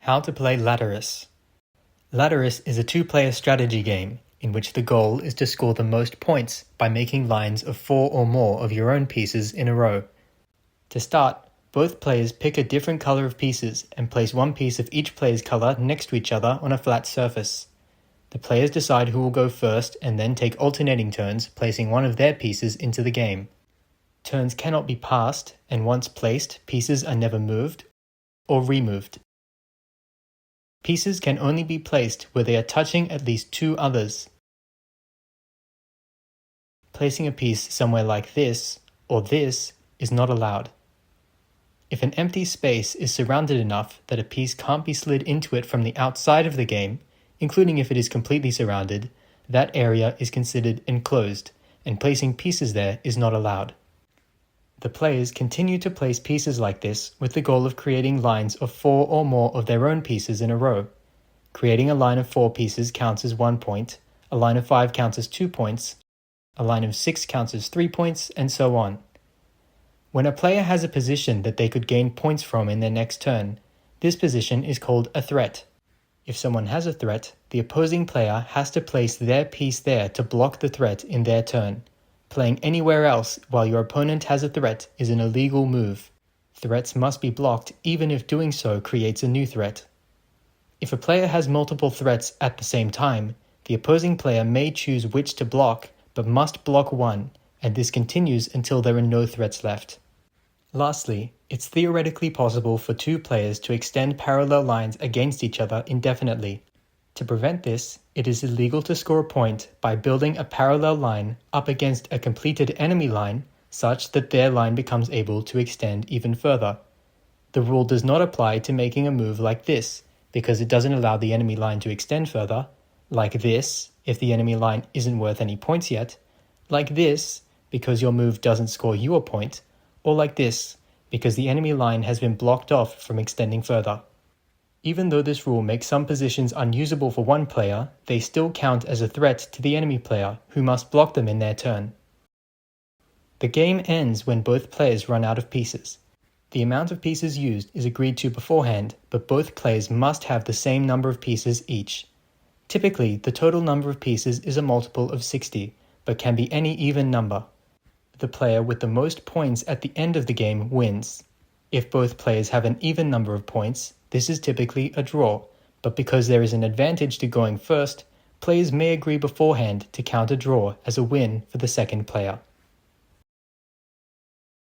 How to play Lateris. Lateris is a two-player strategy game in which the goal is to score the most points by making lines of 4 or more of your own pieces in a row. To start, both players pick a different color of pieces and place one piece of each player's color next to each other on a flat surface. The players decide who will go first and then take alternating turns placing one of their pieces into the game. Turns cannot be passed, and once placed, pieces are never moved or removed. Pieces can only be placed where they are touching at least two others. Placing a piece somewhere like this or this is not allowed. If an empty space is surrounded enough that a piece can't be slid into it from the outside of the game, including if it is completely surrounded, that area is considered enclosed, and placing pieces there is not allowed. The players continue to place pieces like this with the goal of creating lines of 4 or more of their own pieces in a row. Creating a line of 4 pieces counts as 1 point, a line of 5 counts as 2 points, a line of 6 counts as 3 points, and so on. When a player has a position that they could gain points from in their next turn, this position is called a threat. If someone has a threat, the opposing player has to place their piece there to block the threat in their turn. Playing anywhere else while your opponent has a threat is an illegal move. Threats must be blocked even if doing so creates a new threat. If a player has multiple threats at the same time, the opposing player may choose which to block, but must block one, and this continues until there are no threats left. Lastly, it's theoretically possible for two players to extend parallel lines against each other indefinitely. To prevent this, it is illegal to score a point by building a parallel line up against a completed enemy line such that their line becomes able to extend even further. The rule does not apply to making a move like this, because it doesn't allow the enemy line to extend further, like this, if the enemy line isn't worth any points yet, like this, because your move doesn't score you a point, or like this, because the enemy line has been blocked off from extending further. Even though this rule makes some positions unusable for one player, they still count as a threat to the enemy player, who must block them in their turn. The game ends when both players run out of pieces. The amount of pieces used is agreed to beforehand, but both players must have the same number of pieces each. Typically, the total number of pieces is a multiple of 60, but can be any even number. The player with the most points at the end of the game wins. If both players have an even number of points, this is typically a draw, but because there is an advantage to going first, players may agree beforehand to count a draw as a win for the second player.